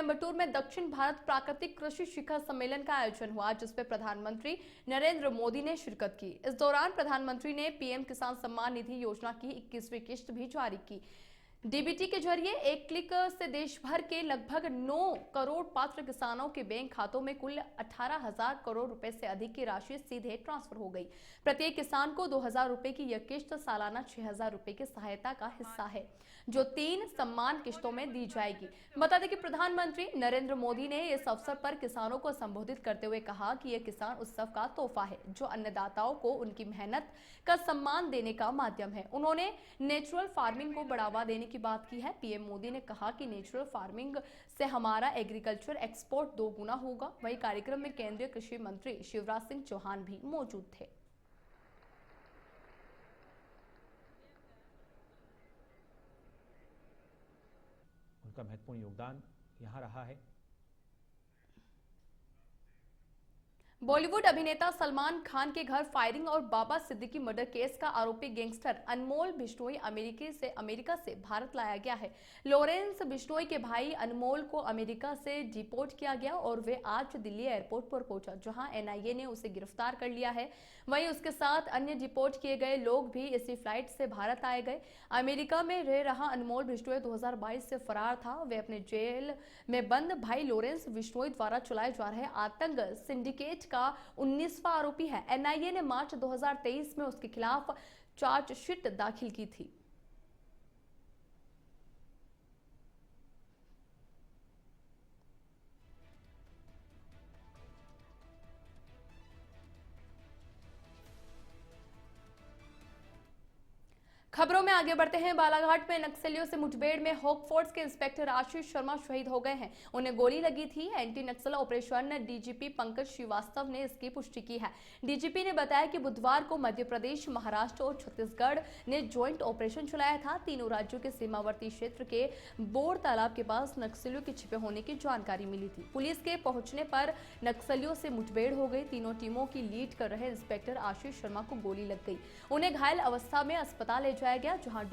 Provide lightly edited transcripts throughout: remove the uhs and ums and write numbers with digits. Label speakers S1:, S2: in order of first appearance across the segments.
S1: कोयम्बटूर में दक्षिण भारत प्राकृतिक कृषि शिखर सम्मेलन का आयोजन हुआ, जिसमें प्रधानमंत्री नरेंद्र मोदी ने शिरकत की। इस दौरान प्रधानमंत्री ने पीएम किसान सम्मान निधि योजना की 21वीं किस्त भी जारी की। डीबीटी के जरिए एक क्लिक से देश भर के लगभग 9 करोड़ पात्र किसानों के बैंक खातों में कुल 18,000 करोड़ रुपए से अधिक की राशि सीधे ट्रांसफर हो गई। प्रत्येक किसान को 2,000 रुपए की यह किस्त सालाना 6,000 रुपए की सहायता का हिस्सा है, जो 3 सम्मान किस्तों में दी जाएगी। बता दें कि प्रधानमंत्री नरेंद्र मोदी ने इस अवसर पर किसानों को संबोधित करते हुए कहा कि यह किसान उत्सव का तोहफा है, जो अन्नदाताओं को उनकी मेहनत का सम्मान देने का माध्यम है। उन्होंने नेचुरल फार्मिंग को बढ़ावा देने की बात की है। पीएम मोदी ने कहा कि नेचुरल फार्मिंग से हमारा एग्रीकल्चर एक्सपोर्ट 2 गुना होगा। वहीं कार्यक्रम में केंद्रीय कृषि मंत्री शिवराज सिंह चौहान भी मौजूद थे।
S2: उनका महत्वपूर्ण योगदान यहां रहा है।
S1: बॉलीवुड अभिनेता सलमान खान के घर फायरिंग और बाबा सिद्दीकी मर्डर केस का आरोपी गैंगस्टर अनमोल बिश्नोई अमेरिका से भारत लाया गया है। लॉरेंस बिश्नोई के भाई अनमोल को अमेरिका से डिपोर्ट किया गया और वे आज दिल्ली एयरपोर्ट पर पहुंचा, जहां एनआईए ने उसे गिरफ्तार कर लिया है। वहीं उसके साथ अन्य डिपोर्ट किए गए लोग भी इसी फ्लाइट से भारत आए गए। अमेरिका में रह रहा अनमोल बिश्नोई 2022 से फरार था। वे अपने जेल में बंद भाई लॉरेंस बिश्नोई द्वारा चलाए जा रहे आतंक सिंडिकेट का 19वां आरोपी है। एनआईए ने मार्च 2023 में उसके खिलाफ चार्जशीट दाखिल की थी। खबरों में आगे बढ़ते हैं। बालाघाट में नक्सलियों से मुठभेड़ में हॉक फोर्स के इंस्पेक्टर आशीष शर्मा शहीद हो गए हैं। उन्हें गोली लगी थी। एंटी नक्सल ऑपरेशन डीजीपी पंकज श्रीवास्तव ने इसकी पुष्टि की है। डीजीपी ने बताया कि बुधवार को मध्य प्रदेश, महाराष्ट्र और छत्तीसगढ़ ने ज्वाइंट ऑपरेशन चलाया था। तीनों राज्यों के सीमावर्ती क्षेत्र के बोर तालाब के पास नक्सलियों के छिपे होने की जानकारी मिली थी। पुलिस के पहुंचने पर नक्सलियों से मुठभेड़ हो गई। तीनों टीमों की लीड कर रहे इंस्पेक्टर आशीष शर्मा को गोली लग गई। उन्हें घायल अवस्था में अस्पताल ले जाया गया, जहां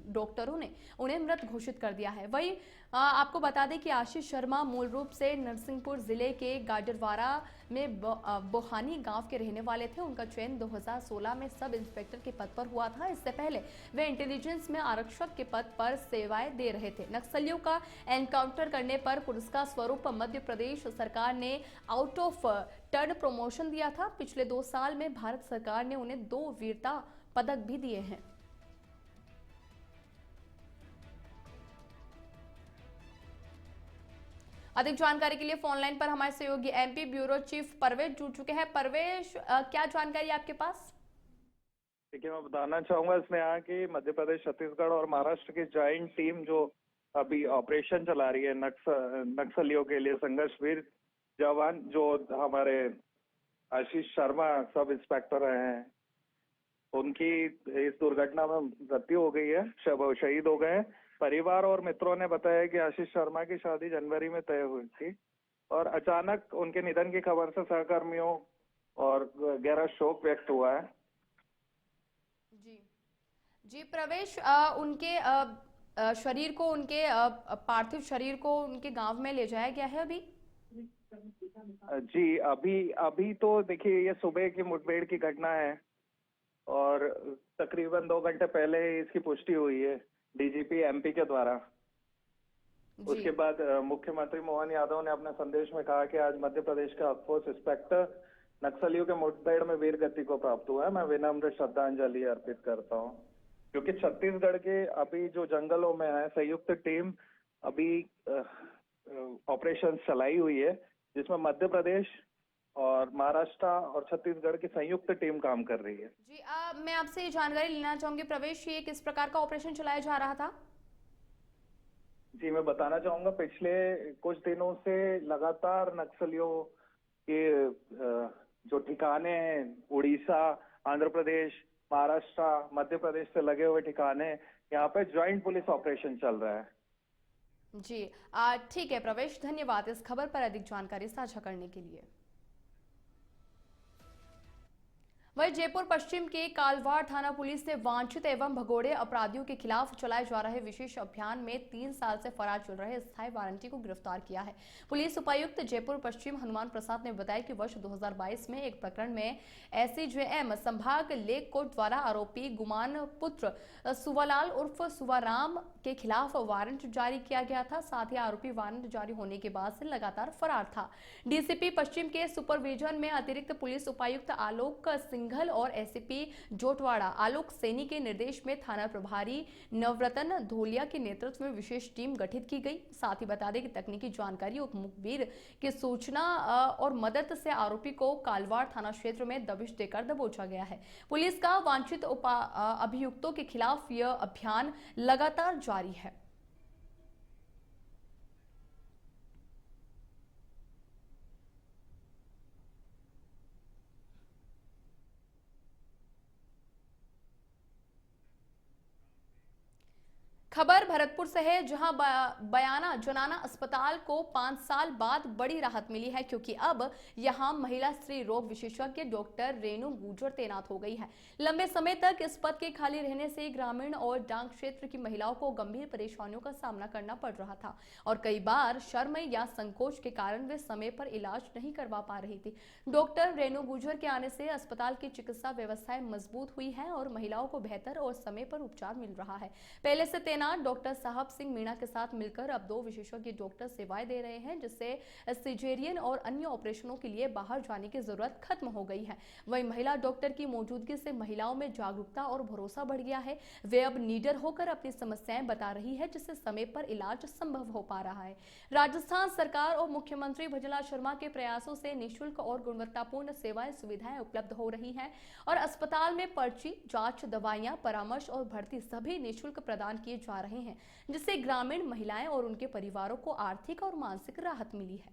S1: डॉक्टरों ने उन्हें मृत घोषित कर दिया है। वहीं आपको बता दें कि आशीष शर्मा मूल रूप से नरसिंहपुर जिले के गाडरवारा में बोहानी गांव के रहने वाले थे। उनका चयन 2016 में सब इंस्पेक्टर के पद पर हुआ था। इससे पहले वे इंटेलिजेंस में आरक्षक के पद पर सेवाएं दे रहे थे। नक्सलियों का एनकाउंटर करने पर पुरस्कार स्वरूप मध्य प्रदेश सरकार ने आउट ऑफ टर्न प्रमोशन दिया था। पिछले 2 साल में भारत सरकार ने उन्हें 2 वीरता पदक भी दिए हैं। अधिक जानकारी के लिए फोन लाइन पर हमारे सहयोगी एमपी ब्यूरो चीफ परवेश जुड़ चुके हैं। परवेश, क्या जानकारी आपके पास?
S3: देखिए, मैं बताना चाहूंगा इसमें यहाँ की मध्य प्रदेश, छत्तीसगढ़ और महाराष्ट्र की ज्वाइंट टीम जो अभी ऑपरेशन चला रही है नक्सलियों के लिए, संघर्षवीर जवान जो हमारे आशीष शर्मा सब इंस्पेक्टर रहे हैं, उनकी इस दुर्घटना में मृत्यु हो गई है, शहीद हो गए। परिवार और मित्रों ने बताया कि आशीष शर्मा की शादी जनवरी में तय हुई थी और अचानक उनके निधन की खबर से सहकर्मियों और गहरा शोक व्यक्त हुआ है।
S1: जी प्रवेश, उनके शरीर को, उनके पार्थिव शरीर को उनके गांव में ले जाया गया है अभी?
S3: जी, अभी तो देखिए, ये सुबह की मुठभेड़ की घटना है और तकरीबन 2 घंटे पहले इसकी पुष्टि हुई है डीजीपी एमपी के द्वारा। उसके बाद मुख्यमंत्री मोहन यादव ने अपने संदेश में कहा कि आज मध्य प्रदेश का फोर्स इंस्पेक्टर नक्सलियों के मुठभेड़ में वीर गति को प्राप्त हुआ है। मैं विनम्र श्रद्धांजलि अर्पित करता हूं, क्योंकि छत्तीसगढ़ के अभी जो जंगलों में है संयुक्त टीम अभी ऑपरेशन चलाई हुई है, जिसमें मध्य प्रदेश और महाराष्ट्र और छत्तीसगढ़ की संयुक्त टीम काम कर रही है।
S1: जी, मैं आपसे ये जानकारी लेना चाहूंगी प्रवेश, ये किस प्रकार का ऑपरेशन चलाया जा रहा था?
S3: जी, मैं बताना चाहूंगा, पिछले कुछ दिनों से लगातार नक्सलियों के जो ठिकाने हैं, उड़ीसा, आंध्र प्रदेश, महाराष्ट्र, मध्य प्रदेश से लगे हुए ठिकाने, यहाँ पे ज्वाइंट पुलिस ऑपरेशन चल रहा है।
S1: जी, ठीक है प्रवेश, धन्यवाद इस खबर पर अधिक जानकारी साझा करने के लिए। वहीं जयपुर पश्चिम के कालवाड़ थाना पुलिस ने वांछित एवं भगोड़े अपराधियों के खिलाफ चलाए जा रहे विशेष अभियान में 3 साल से फरार चल रहे स्थायी वारंटी को गिरफ्तार किया है। पुलिस उपायुक्त जयपुर पश्चिम हनुमान प्रसाद ने बताया कि वर्ष 2022 में एक प्रकरण में एससीजेएम संभाग लेक कोट द्वारा आरोपी गुमान पुत्र सुवालाल उर्फ सुवाराम के खिलाफ वारंट जारी किया गया था। साथ ही आरोपी वारंट जारी होने के बाद से लगातार फरार था। डीसीपी पश्चिम के सुपरविजन में अतिरिक्त पुलिस उपायुक्त आलोक सिंघल और एसीपी जोटवाड़ा आलोक सैनी के निर्देश में थाना प्रभारी नवरतन धोलिया के नेतृत्व में विशेष टीम गठित की गई। साथ ही बता दें कि तकनीकी जानकारी और मुखबिर की सूचना और मदद से आरोपी को कालवाड़ थाना क्षेत्र में दबिश देकर दबोचा गया है। पुलिस का वांछित अभियुक्तों के खिलाफ यह अभियान लगातार जारी है। खबर भरतपुर से है, जहां बयाना जनाना अस्पताल को 5 साल बाद बड़ी राहत मिली है, क्योंकि अब यहां महिला स्त्री रोग विशेषज्ञ डॉक्टर रेणु गुर्जर तैनात हो गई है। लंबे समय तक इस पद के खाली रहने से ग्रामीण और डांग क्षेत्र की महिलाओं को गंभीर परेशानियों का सामना करना पड़ रहा था और कई बार शर्म या संकोच के कारण वे समय पर इलाज नहीं करवा पा रही थी। डॉक्टर रेणु गुर्जर के आने से अस्पताल की चिकित्सा व्यवस्थाएं मजबूत हुई है और महिलाओं को बेहतर और समय पर उपचार मिल रहा है। पहले से डॉक्टर साहब सिंह मीणा के साथ मिलकर अब 2 विशेषज्ञ डॉक्टर सेवाएं दे रहे हैं, जिससे सिजेरियन और अन्य ऑपरेशनों के लिए बाहर जाने की जरूरत खत्म हो गई है। वहीं महिला डॉक्टर की मौजूदगी से महिलाओं में जागरूकता और भरोसा बढ़ गया है। वे अब निडर होकर अपनी समस्याएं बता रही है, जिससे समय पर इलाज संभव हो पा रहा है। राजस्थान सरकार और मुख्यमंत्री भजनलाल शर्मा के प्रयासों से निःशुल्क और गुणवत्तापूर्ण सेवाएं सुविधाएं उपलब्ध हो रही हैं और अस्पताल में पर्ची, जांच, दवाइयां, परामर्श और भर्ती सभी निःशुल्क प्रदान किए जा रहे हैं, जिससे ग्रामीण महिलाएं और उनके परिवारों को आर्थिक और मानसिक राहत मिली है।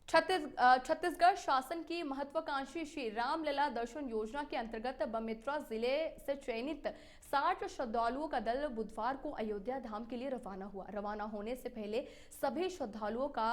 S1: छत्तीसगढ़ शासन की महत्वाकांक्षी श्री रामलला दर्शन योजना के अंतर्गत बेमेतरा जिले से चयनित 60 श्रद्धालुओं का दल बुधवार को अयोध्या धाम के लिए रवाना हुआ। रवाना होने से पहले सभी श्रद्धालुओं का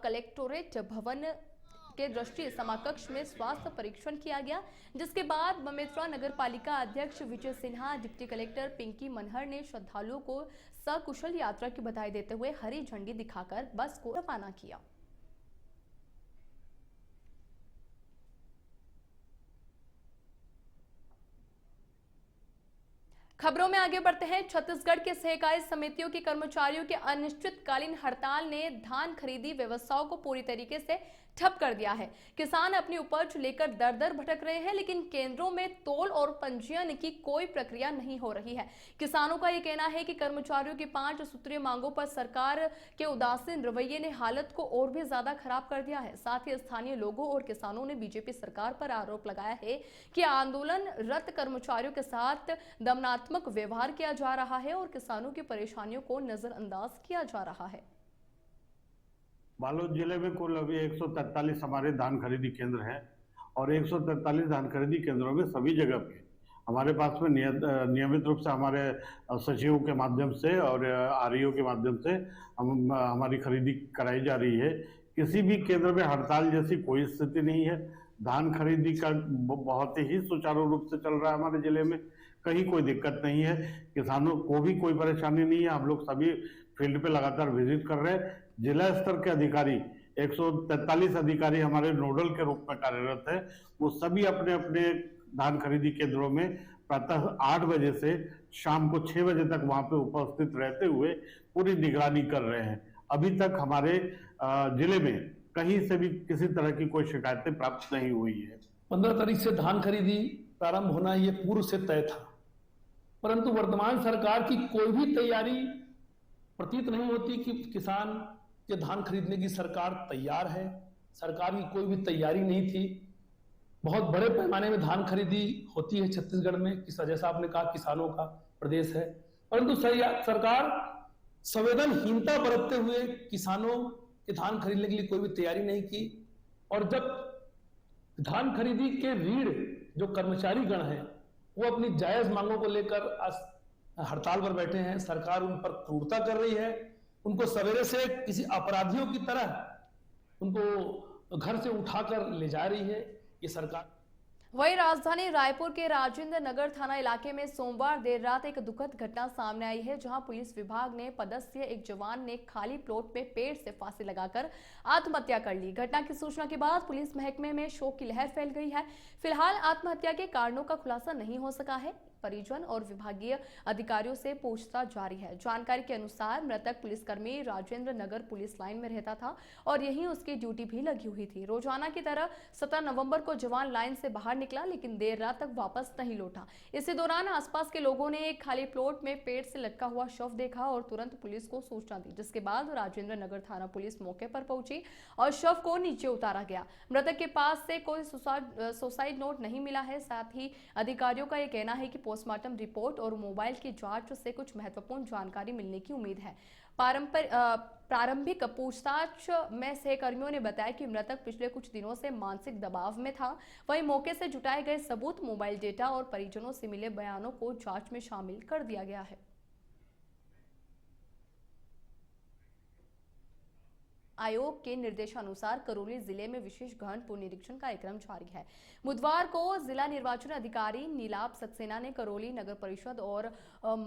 S1: कलेक्टोरेट भवन के दृष्टि समाकक्ष में स्वास्थ्य परीक्षण किया गया, जिसके बाद बेमेतरा नगर पालिका अध्यक्ष विजय सिन्हा, डिप्टी कलेक्टर पिंकी मनहर ने श्रद्धालुओं को सकुशल यात्रा की बधाई देते हुए हरी झंडी दिखाकर बस को रवाना किया। खबरों में आगे बढ़ते हैं। छत्तीसगढ़ के सहकारी समितियों के कर्मचारियों के अनिश्चितकालीन हड़ताल ने धान खरीदी व्यवस्थाओं को पूरी तरीके से ठप कर दिया है। किसान अपनी उपज लेकर दर दर भटक रहे हैं, लेकिन केंद्रों में तोल और पंजीयन की कोई प्रक्रिया नहीं हो रही है। किसानों का यह कहना है कि कर्मचारियों की 5 सूत्रीय मांगों पर सरकार के उदासीन रवैये ने हालत को और भी ज्यादा खराब कर दिया है। साथ ही स्थानीय लोगों और किसानों ने बीजेपी सरकार पर आरोप लगाया है कि आंदोलनरत कर्मचारियों के साथ दमनात्मक व्यवहार किया जा रहा है और किसानों की परेशानियों को नजरअंदाज किया जा रहा है।
S4: बालोद जिले में कुल अभी 143 हमारे धान खरीदी केंद्र हैं और 143 धान खरीदी केंद्रों में सभी जगह पे हमारे पास में नियमित रूप से हमारे सचिवों के माध्यम से और आरईओ के माध्यम से हमारी खरीदी कराई जा रही है। किसी भी केंद्र में हड़ताल जैसी कोई स्थिति नहीं है। धान खरीदी का बहुत ही सुचारू रूप से चल रहा है हमारे जिले में, कहीं कोई दिक्कत नहीं है। किसानों को भी कोई परेशानी नहीं है। हम लोग सभी फील्ड पे लगातार विजिट कर रहे हैं। जिला स्तर के अधिकारी 143 अधिकारी हमारे नोडल के रूप में कार्यरत है। वो सभी अपने अपने धान खरीदी केंद्रों में प्रातः 8 बजे से शाम को 6 बजे तक वहां पे उपस्थित रहते हुए पूरी निगरानी कर रहे हैं। अभी तक हमारे जिले में कहीं से भी किसी तरह की कोई शिकायतें प्राप्त नहीं हुई है।
S5: 15 तारीख से धान खरीदी प्रारंभ होना ये पूर्व से तय था, परंतु वर्तमान सरकार की कोई भी तैयारी प्रतीत नहीं होती कि किसान के धान खरीदने की सरकार तैयार है। सरकार की कोई भी तैयारी नहीं थी। बहुत बड़े पैमाने में धान खरीदी होती है छत्तीसगढ़ में, जैसा आपने कहा किसानों का प्रदेश है, परंतु सरकार संवेदनहीनता बरतते हुए किसानों के धान खरीदने के लिए कोई भी तैयारी नहीं की। और जब धान खरीदी के रीढ़ जो कर्मचारी गण हैं वो अपनी जायज मांगों को लेकर आज हड़ताल पर बैठे हैं, सरकार उन पर क्रूरता कर रही है। उनको सवेरे से किसी अपराधियों की तरह उनको घर से उठाकर ले जा रही है। ये सरकार
S1: वहीं राजधानी रायपुर के राजेंद्र नगर थाना इलाके में सोमवार देर रात एक दुखद घटना सामने आई है, जहां पुलिस विभाग ने पदस्थ एक जवान ने खाली प्लॉट में पेड़ से फांसी लगाकर आत्महत्या कर ली। घटना की सूचना के बाद पुलिस महकमे में शोक की लहर फैल गई है। फिलहाल आत्महत्या के कारणों का खुलासा नहीं हो सका है। परिजन और विभागीय अधिकारियों से पूछताछ जारी है। जानकारी के अनुसार मृतक पुलिसकर्मी राजेंद्र नगर पुलिस लाइन में रहता था और यहीं उसकी ड्यूटी भी लगी हुई थी। रोजाना की तरह 17 नवंबर को जवान लाइन से बाहर निकला, लेकिन देर रात तक वापस नहीं लौटा। इसी दौरान आसपास के लोगों ने एक खाली प्लॉट में पेड़ से लटका हुआ शव देखा और तुरंत पुलिस को सूचना दी, जिसके बाद राजेंद्र नगर थाना पुलिस मौके पर पहुंची और शव को नीचे उतारा गया। मृतक के पास से कोई सुसाइड नोट नहीं मिला है। साथ ही अधिकारियों का यह कहना है कि पोस्टमार्टम रिपोर्ट और मोबाइल की जांच से कुछ महत्वपूर्ण जानकारी मिलने की उम्मीद है। प्रारंभिक पूछताछ में सहकर्मियों ने बताया कि मृतक पिछले कुछ दिनों से मानसिक दबाव में था। वहीं मौके से जुटाए गए सबूत, मोबाइल डेटा और परिजनों से मिले बयानों को जांच में शामिल कर दिया गया है। आयोग के निर्देशानुसार करौली जिले में विशेष गहन पूर्ण निरीक्षण कार्यक्रम जारी है। बुधवार को जिला निर्वाचन अधिकारी नीलाभ सक्सेना ने करौली नगर परिषद और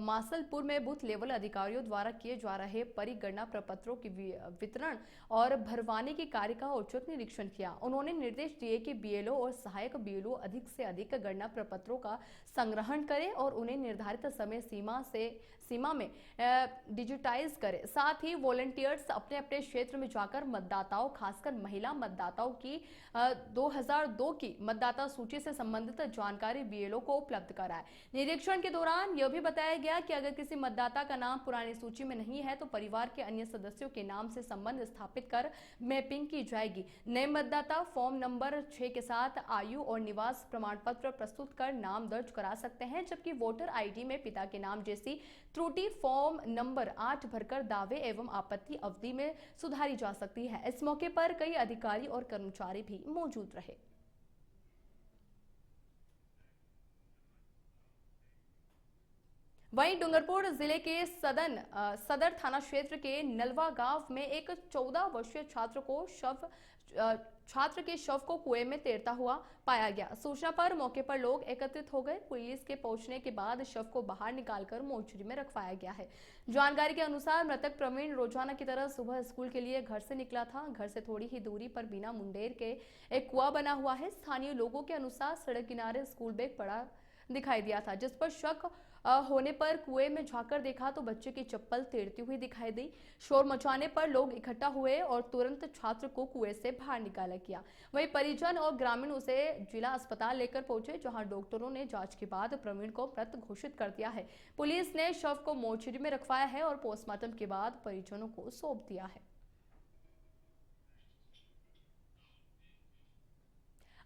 S1: मासलपुर में बूथ लेवल अधिकारियों द्वारा किए जा रहे परिगणना प्रपत्रों की वितरण और भरवाने की कार्य का औचक निरीक्षण किया। उन्होंने निर्देश दिए कि बीएलओ और सहायक बीएलओ अधिक से अधिक गणना प्रपत्रों का संग्रहण करें और उन्हें निर्धारित समय सीमा में डिजिटाइज करें। साथ ही वॉलंटियर्स अपने अपने क्षेत्र में जाकर मतदाताओं, खासकर महिला मतदाताओं की 2002 की मतदाता सूची से संबंधित जानकारी बीएलओ को उपलब्ध कराए। निरीक्षण के दौरान यह भी बताया गया कि अगर किसी मतदाता का नाम पुरानी सूची में नहीं है तो परिवार के अन्य सदस्यों के नाम से संबंध स्थापित कर मैपिंग की जाएगी। नए मतदाता फॉर्म नंबर 6 के साथ आयु और निवास प्रमाण पत्र प्रस्तुत कर नाम दर्ज करा सकते हैं, जबकि वोटर आईडी में पिता के नाम जैसी त्रुटि फॉर्म नंबर 8 भरकर दावे एवं आपत्ति अवधि में सुधारी जा सकती है। इस मौके पर कई अधिकारी और कर्मचारी भी मौजूद रहे। वहीं डूंगरपुर जिले के सदर थाना क्षेत्र के नलवा गांव में एक 14 वर्षीय छात्र के शव को कुएं में तैरता हुआ पाया गया। सूचना पर मौके पर लोग एकत्रित हो गए। पुलिस के पहुंचने के बाद शव को बाहर निकालकर मोर्चरी में रखवाया गया है। जानकारी के अनुसार मृतक प्रवीण रोजाना की तरह सुबह स्कूल के लिए घर से निकला था। घर से थोड़ी ही दूरी पर बिना मुंडेर के एक कुआं बना हुआ है। स्थानीय लोगों के अनुसार सड़क किनारे स्कूल बैग पड़ा दिखाई दिया था, जिस पर शक होने पर कुएं में झांकर देखा तो बच्चे की चप्पल तैरती हुई दिखाई दी। शोर मचाने पर लोग इकट्ठा हुए और तुरंत छात्र को कुएं से बाहर निकाला गया। वहीं परिजन और ग्रामीण उसे जिला अस्पताल लेकर पहुंचे, जहां डॉक्टरों ने जांच के बाद प्रवीण को मृत घोषित कर दिया है। पुलिस ने शव को मोर्चरी में रखवाया है और पोस्टमार्टम के बाद परिजनों को सौंप दिया है।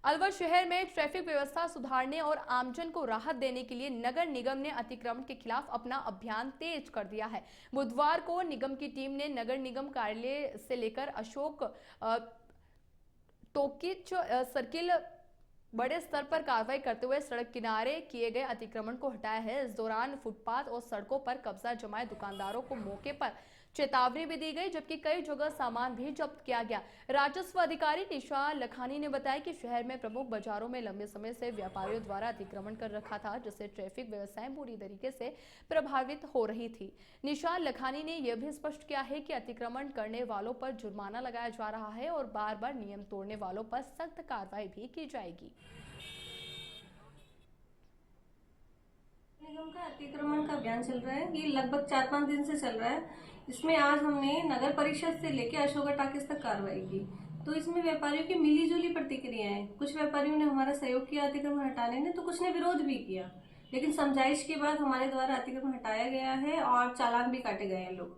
S1: अलवर शहर में ट्रैफिक व्यवस्था सुधारने और आमजन को राहत देने के लिए नगर निगम ने अतिक्रमण के खिलाफ अपना अभियान तेज कर दिया है। बुधवार को निगम की टीम ने नगर निगम कार्यालय से लेकर अशोक टोकिच सर्किल बड़े स्तर पर कार्रवाई करते हुए सड़क किनारे किए गए अतिक्रमण को हटाया है। इस दौरान फुटपाथ और सड़कों पर कब्जा जमाए दुकानदारों को मौके पर चेतावनी भी दी गई, जबकि कई जगह सामान भी जब्त किया गया। राजस्व अधिकारी निशा लखानी ने बताया कि शहर में प्रमुख बाजारों में लंबे समय से व्यापारियों द्वारा अतिक्रमण कर रखा था, जिससे ट्रैफिक व्यवस्थाएं बुरी तरीके से प्रभावित हो रही थी। निशा लखानी ने यह भी स्पष्ट किया है कि अतिक्रमण करने वालों पर जुर्माना लगाया जा रहा है और बार बार नियम तोड़ने वालों पर सख्त कार्रवाई भी की जाएगी।
S6: निगम का अतिक्रमण का अभियान चल रहा है। ये लगभग 4-5 दिन से चल रहा है। इसमें आज हमने नगर परिषद से लेकर अशोका टाकिस तक कार्रवाई की। तो इसमें व्यापारियों की मिलीजुली प्रतिक्रिया है। कुछ व्यापारियों ने हमारा सहयोग किया अतिक्रमण हटाने में, तो कुछ ने विरोध भी किया, लेकिन समझाइश के बाद हमारे द्वारा अतिक्रमण हटाया गया है और चालान भी काटे गए हैं लोग।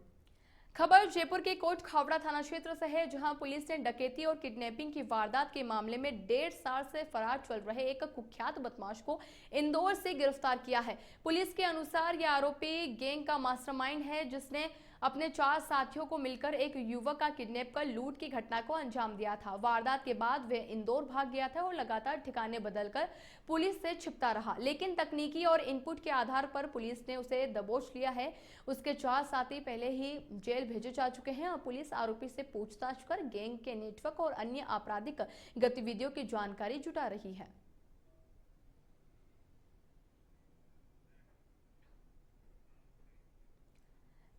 S1: खबर जयपुर के कोट खावड़ा थाना क्षेत्र से है, जहां पुलिस ने डकैती और किडनैपिंग की वारदात के मामले में 1.5 साल से फरार चल रहे एक कुख्यात बदमाश को इंदौर से गिरफ्तार किया है। पुलिस के अनुसार यह आरोपी गैंग का मास्टरमाइंड है, जिसने अपने 4 साथियों को मिलकर एक युवक का किडनैप कर लूट की घटना को अंजाम दिया था। वारदात के बाद वह इंदौर भाग गया था और लगातार ठिकाने बदलकर पुलिस से छिपता रहा, लेकिन तकनीकी और इनपुट के आधार पर पुलिस ने उसे दबोच लिया है। उसके 4 साथी पहले ही जेल भेजे जा चुके हैं और पुलिस आरोपी से पूछताछ कर गैंग के नेटवर्क और अन्य आपराधिक गतिविधियों की जानकारी जुटा रही है।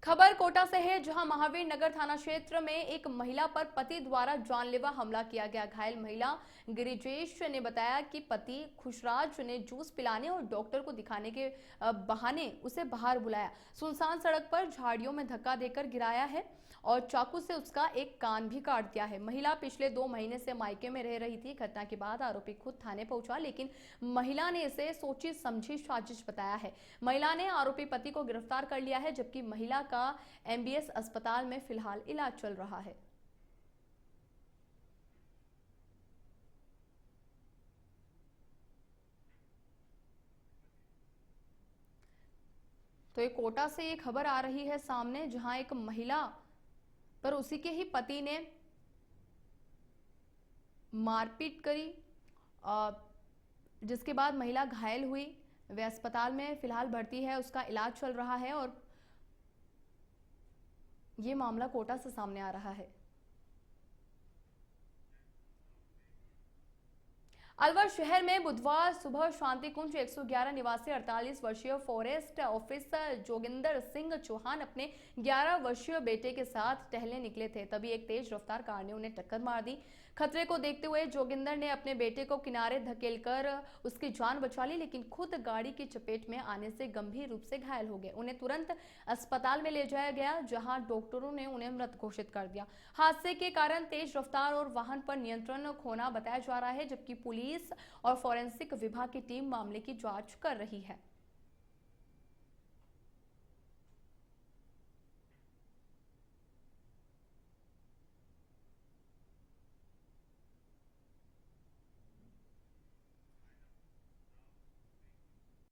S1: खबर कोटा से है, जहां महावीर नगर थाना क्षेत्र में एक महिला पर पति द्वारा जानलेवा हमला किया गया। घायल महिला गिरिजेश ने बताया कि पति खुशराज ने जूस पिलाने और डॉक्टर को दिखाने के बहाने उसे बाहर बुलाया, सुनसान सड़क पर झाड़ियों में धक्का देकर गिराया है और चाकू से उसका एक कान भी काट दिया है। महिला पिछले 2 महीने से मायके में रह रही थी। घटना के बाद आरोपी खुद थाने पहुंचा, लेकिन महिला ने इसे सोची समझी साजिश बताया है। महिला ने आरोपी पति को गिरफ्तार कर लिया है, जबकि महिला का MBS अस्पताल में फिलहाल इलाज चल रहा है। तो एक कोटा से ये खबर आ रही है सामने, जहां एक महिला पर उसी के ही पति ने मारपीट करी, जिसके बाद महिला घायल हुई। वह अस्पताल में फिलहाल भर्ती है, उसका इलाज चल रहा है और ये मामला कोटा से सामने आ रहा है। अलवर शहर में बुधवार सुबह शांति कुंज 111 निवासी 48 वर्षीय फॉरेस्ट ऑफिसर जोगिंदर सिंह चौहान अपने 11 वर्षीय बेटे के साथ टहलने निकले थे, तभी एक तेज रफ्तार कार ने उन्हें टक्कर मार दी। खतरे को देखते हुए जोगिंदर ने अपने बेटे को किनारे धकेलकर उसकी जान बचा ली, लेकिन खुद गाड़ी की चपेट में आने से गंभीर रूप से घायल हो गए। उन्हें तुरंत अस्पताल में ले जाया गया, जहां डॉक्टरों ने उन्हें मृत घोषित कर दिया। हादसे के कारण तेज रफ्तार और वाहन पर नियंत्रण खोना बताया जा रहा है, जबकि पुलिस और फॉरेंसिक विभाग की टीम मामले की जांच कर रही है।